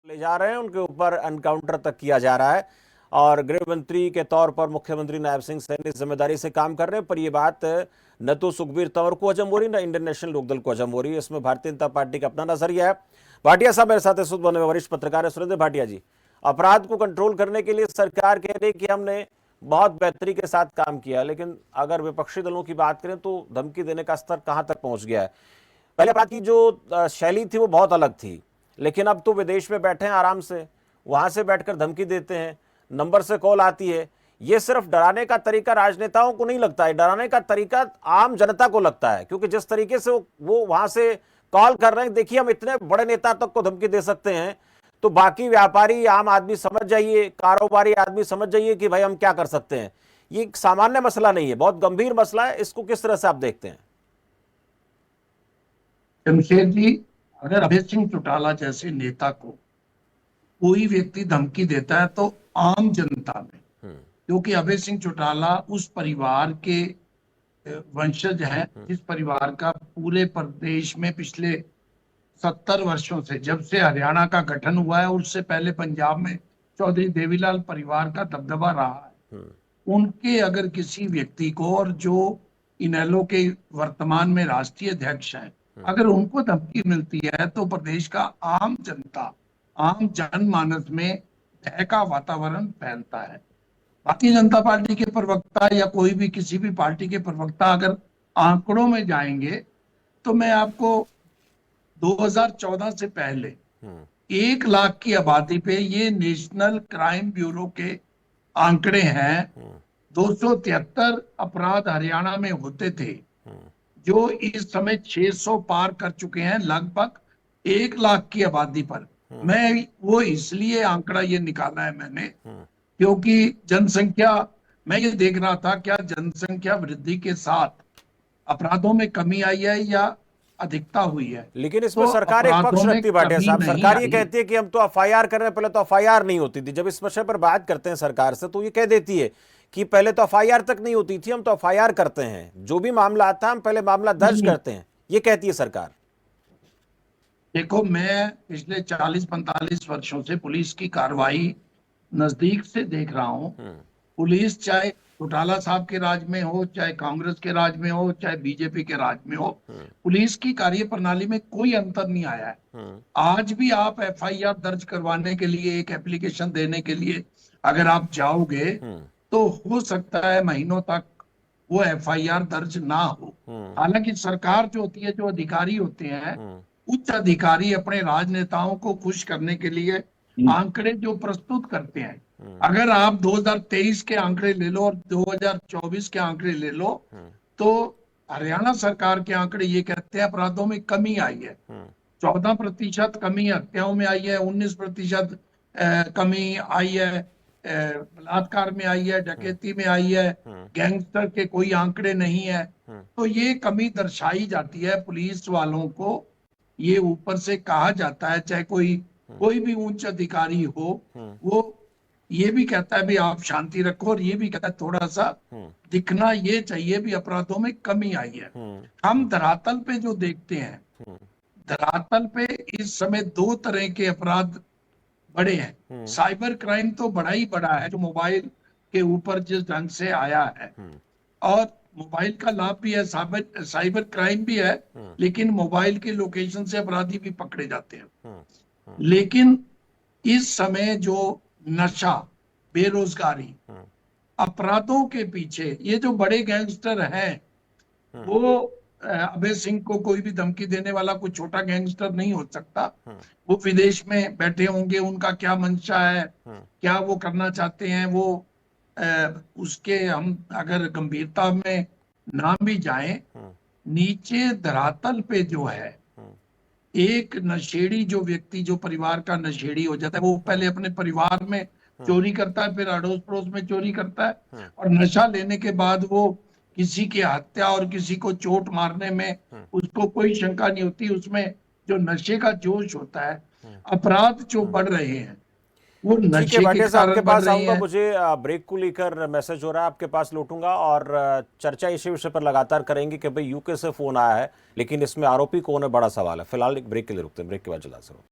ले जा रहे हैं, उनके ऊपर एनकाउंटर तक किया जा रहा है और गृह मंत्री के तौर पर मुख्यमंत्री नायब सिंह सैनी इस जिम्मेदारी से काम कर रहे हैं। पर यह बात न तो सुखबीर तंवर को हजम हो रही, न इंडियन नेशनल लोकदल को हजम हो रही है। इसमें भारतीय जनता पार्टी का अपना नजरिया है। भाटिया साहब मेरे साथ इस वक्त बने वरिष्ठ पत्रकार है सुरेंद्र भाटिया जी। अपराध को कंट्रोल करने के लिए सरकार कह रही है कि हमने बहुत बेहतरी के साथ काम किया, लेकिन अगर विपक्षी दलों की बात करें तो धमकी देने का स्तर कहां तक पहुंच गया है। पहले अपराध की जो शैली थी वो बहुत अलग थी, लेकिन अब तो विदेश में बैठे हैं आराम से, वहां से बैठकर धमकी देते हैं, नंबर से कॉल आती है। ये सिर्फ डराने का तरीका राजनेताओं को नहीं लगता है, डराने का तरीका आम जनता को लगता है, क्योंकि जिस तरीके से वो वहां से कॉल कर रहे हैं, देखिए हम इतने बड़े नेता तक को धमकी दे सकते हैं, तो बाकी व्यापारी आम आदमी समझ जाइए, कारोबारी आदमी समझ जाइए कि भाई हम क्या कर सकते हैं। ये एक सामान्य मसला नहीं है, बहुत गंभीर मसला है। इसको किस तरह से आप देखते हैं? जमशेद जी, अगर अभय सिंह चौटाला जैसे नेता को कोई व्यक्ति धमकी देता है तो आम जनता में, क्योंकि अभय सिंह चौटाला उस परिवार के वंशज हैं जिस परिवार का पूरे प्रदेश में पिछले 70 वर्षों से, जब से हरियाणा का गठन हुआ है, उससे पहले पंजाब में चौधरी देवीलाल परिवार का दबदबा रहा है। उनके अगर किसी व्यक्ति को, और जो इनेलो के वर्तमान में राष्ट्रीय अध्यक्ष हैं, अगर उनको धमकी मिलती है तो प्रदेश का आम जनता, आम जनमानस में भय का वातावरण फैलता है। भारतीय जनता पार्टी के प्रवक्ता या कोई भी किसी भी पार्टी के प्रवक्ता अगर आंकड़ों में जाएंगे तो मैं आपको 2014 से पहले 1 लाख की आबादी पे, ये नेशनल क्राइम ब्यूरो के आंकड़े हैं, 273 अपराध हरियाणा में होते थे, जो इस समय 600 पार कर चुके हैं लगभग 1 लाख की आबादी पर। मैं वो इसलिए आंकड़ा ये निकाला है मैंने, क्योंकि जनसंख्या, मैं ये देख रहा था क्या जनसंख्या वृद्धि के साथ अपराधों में कमी आई है या अधिकता हुई है। लेकिन इसमें तो सरकार एक पक्ष रखती है भाटिया साहब। सरकार ये कहती है कि हम तो एफआईआर कर रहे हैं, पहले तो एफआईआर नहीं होती थी। जब इस विषय पर बात करते हैं सरकार से तो ये कह देती है कि पहले तो एफआईआर तक नहीं होती थी, हम तो एफआईआर करते हैं, जो भी मामला आता है हम पहले मामला दर्ज करते हैं, ये कहती है सरकार। देखो, मैं पिछले 40-45 वर्षों से पुलिस की कार्रवाई नजदीक से देख रहा हूं। पुलिस चाहे चौटाला साहब के राज में हो, चाहे कांग्रेस के राज में हो, चाहे बीजेपी के राज में हो, पुलिस की कार्य प्रणाली में कोई अंतर नहीं आया है। आज भी आप एफआईआर दर्ज करवाने के लिए, एक एप्लीकेशन देने के लिए अगर आप जाओगे तो हो सकता है महीनों तक वो एफआईआर दर्ज ना हो। हालांकि सरकार जो होती है, जो अधिकारी होते हैं, उच्च अधिकारी अपने राजनेताओं को खुश करने के लिए आंकड़े जो प्रस्तुत करते हैं, अगर आप 2023 के आंकड़े ले लो और 2024 के आंकड़े ले लो, तो हरियाणा सरकार के आंकड़े ये कहते हैं अपराधों में कमी आई है। 14% कमी हत्याओं में आई है, 19% कमी आई है बलात्कार में आई है, डकैती में आई है, गैंगस्टर के कोई आंकड़े नहीं है। तो ये कमी दर्शाई जाती है पुलिस वालों को, ये ऊपर से कहा जाता है, चाहे कोई भी उच्च अधिकारी हो, वो ये भी कहता है भी आप शांति रखो, और ये भी कहता है थोड़ा सा दिखना ये चाहिए भी अपराधों में कमी आई है। हम धरातल पे जो देखते हैं, धरातल पे इस समय 2 तरह के अपराध बड़े हैं। साइबर क्राइम तो बड़ा ही बड़ा है, जो मोबाइल के ऊपर जिस ढंग से आया है, और मोबाइल का लाभ भी है, साइबर क्राइम भी है, लेकिन मोबाइल के लोकेशन से अपराधी भी पकड़े जाते हैं। लेकिन इस समय जो नशा, बेरोजगारी, अपराधों के पीछे ये जो बड़े गैंगस्टर हैं, वो अभय सिंह को कोई भी धमकी देने वाला कोई छोटा गैंगस्टर नहीं हो सकता। वो विदेश में बैठे होंगे, उनका क्या मंशा है, क्या वो करना चाहते हैं, वो उसके हम अगर गंभीरता में ना भी जाएं, नीचे धरातल पे जो है, एक नशेड़ी जो व्यक्ति, जो परिवार का नशेड़ी हो जाता है, वो पहले अपने परिवार में चोरी करता है, फिर अड़ोस पड़ोस में चोरी करता है, और नशा लेने के बाद वो किसी की हत्या और किसी को चोट मारने में उसको कोई शंका नहीं होती। उसमें जो नशे का जोश होता है, अपराध जो बढ़ रहे हैं वो नशे के कारण आपके बढ़ पास रहे आऊंगा। हैं। मुझे ब्रेक को लेकर मैसेज हो रहा है, आपके पास लौटूंगा और चर्चा इसी विषय पर लगातार करेंगे कि भाई यूके से फोन आया है, लेकिन इसमें आरोपी कौन है, बड़ा सवाल है। फिलहाल एक ब्रेक के लिए रुकते हैं, ब्रेक के बाद जल्द से